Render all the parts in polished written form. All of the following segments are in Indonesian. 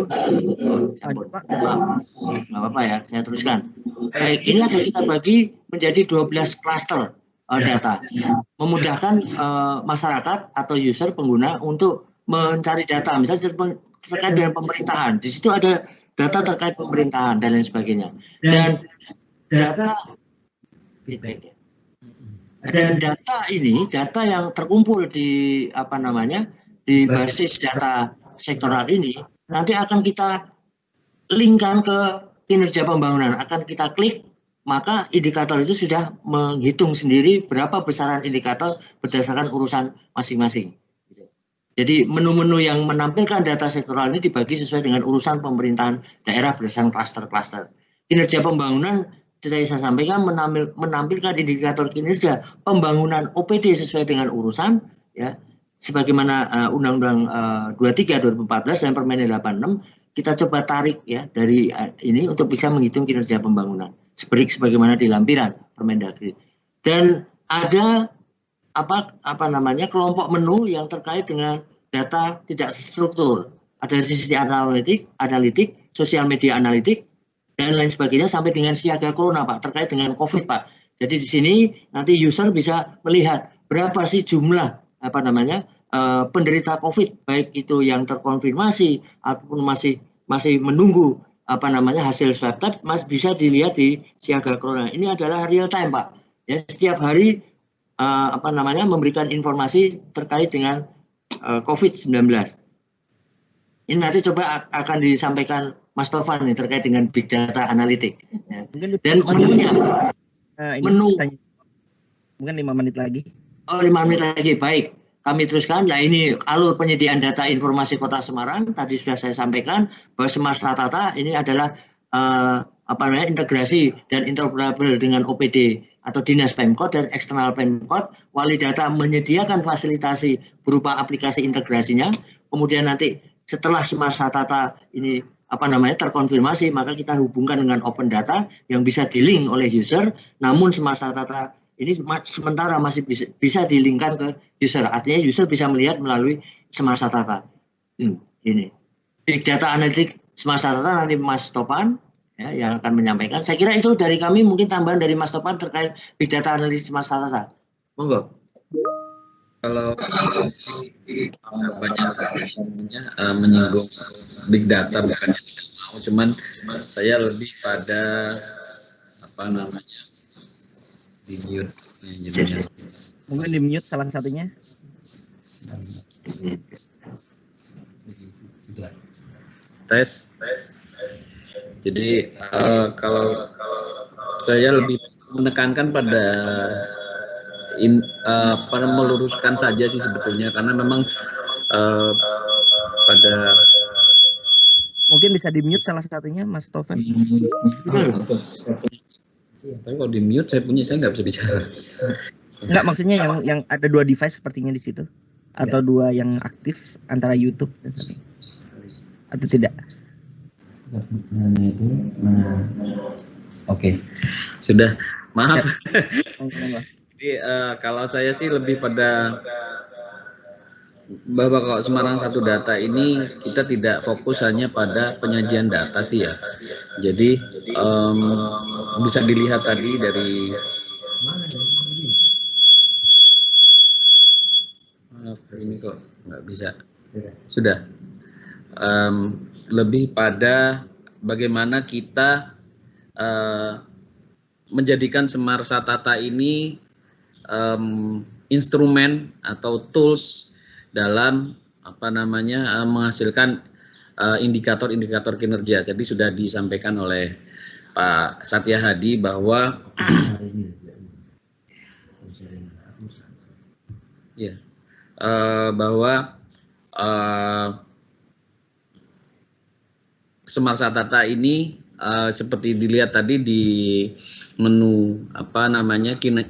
Pak. Nggak apa-apa ya, saya teruskan. Baik, ini akan kita bagi menjadi 12 klaster data, memudahkan masyarakat atau user pengguna untuk mencari data, misalnya terkait dengan pemerintahan. Di situ ada data terkait pemerintahan dan lain sebagainya. Dan data ini, data yang terkumpul di di basis data sektoral ini nanti akan kita linkkan ke kinerja pembangunan, akan kita klik, maka indikator itu sudah menghitung sendiri berapa besaran indikator berdasarkan urusan masing-masing. Jadi menu-menu yang menampilkan data sektoral ini dibagi sesuai dengan urusan pemerintahan daerah berdasarkan klaster-klaster. Kinerja pembangunan, saya sampaikan, menampilkan indikator kinerja pembangunan OPD sesuai dengan urusan, ya, sebagaimana Undang-Undang 23 2014 dan Permen 86 kita coba tarik ya dari ini untuk bisa menghitung kinerja pembangunan sebagaimana di lampiran Permendagri. Dan ada kelompok menu yang terkait dengan data tidak struktur. Ada sisi analitik, sosial media analitik, dan lain sebagainya sampai dengan siaga corona, Pak, terkait dengan COVID, Pak. Jadi di sini nanti user bisa melihat berapa sih jumlah penderita COVID, baik itu yang terkonfirmasi ataupun masih menunggu hasil swab test, bisa dilihat di siaga corona. Ini adalah real time, Pak. Ya, setiap hari memberikan informasi terkait dengan COVID-19. Ini nanti coba akan disampaikan Mas Tovan nih terkait dengan big data analitik. Ya. Dan menunya, mungkin 5 menit lagi. Oh, 5 menit lagi, baik. Kami teruskan. Nah, ini alur penyediaan data informasi Kota Semarang. Tadi sudah saya sampaikan bahwa Smart Satata ini adalah integrasi dan interoperable dengan OPD atau Dinas Pemkot dan eksternal Pemkot. Wali data menyediakan fasilitasi berupa aplikasi integrasinya. Kemudian nanti setelah Smart Satata ini terkonfirmasi, maka kita hubungkan dengan open data yang bisa di-link oleh user. Namun Smart Satata ini sementara masih bisa di-linkkan ke user. Artinya user bisa melihat melalui Smart Satata. Ini big data analitik Smart Satata nanti Mas Topan ya, yang akan menyampaikan. Saya kira itu dari kami, mungkin tambahan dari Mas Topan terkait big data analitik Smart Satata. Monggo. Kalau banyak menyinggung big data, bukannya tidak mau, cuman saya lebih pada di mute. Mungkin di mute salah satunya. Tes. Jadi kalau saya lebih menekankan pada meluruskan saja sih sebetulnya, karena memang pada mungkin bisa di mute salah satunya, Mas Tovan. Tapi kalau di mute saya nggak bisa bicara. Enggak, maksudnya yang ada 2 device sepertinya di situ, atau 2 yang aktif antara YouTube dan sebagainya. Atau tidak? Oke. Sudah, maaf. Jadi kalau saya sih lebih pada bahwa kalau Semarang Satu Data ini kita tidak fokus hanya pada penyajian data sih ya. Jadi bisa dilihat tadi dari ini kok nggak bisa. Sudah. Lebih pada bagaimana kita menjadikan Smart Satata ini instrumen atau tools dalam menghasilkan indikator-indikator kinerja. Tadi sudah disampaikan oleh Pak Satya Hadi bahwa Smart Satata ini seperti dilihat tadi di menu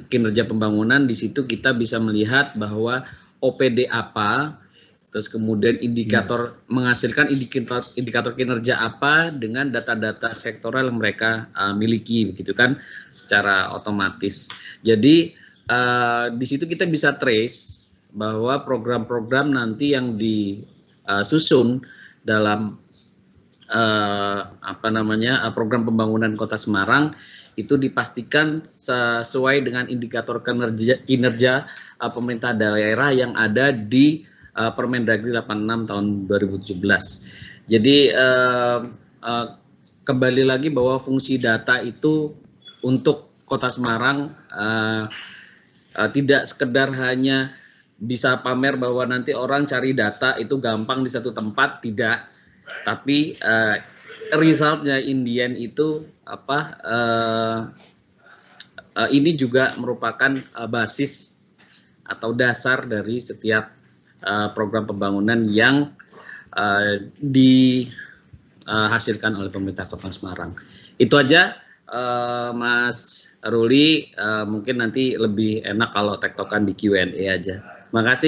kinerja pembangunan. Di situ kita bisa melihat bahwa OPD apa, terus kemudian indikator menghasilkan indikator kinerja apa dengan data-data sektoral yang mereka miliki, begitu kan, secara otomatis. Jadi di situ kita bisa trace bahwa program-program nanti yang disusun dalam program pembangunan Kota Semarang itu dipastikan sesuai dengan indikator kinerja pemerintah daerah yang ada di Permendagri 86 tahun 2017. Jadi kembali lagi bahwa fungsi data itu untuk Kota Semarang tidak sekedar hanya bisa pamer bahwa nanti orang cari data itu gampang di satu tempat, tidak. Tapi resultnya in the end itu ini juga merupakan basis atau dasar dari setiap program pembangunan yang dihasilkan oleh pemerintah Kota Semarang. Itu aja, Mas Ruli. Mungkin nanti lebih enak kalau tektokan di Q&A aja. Makasih.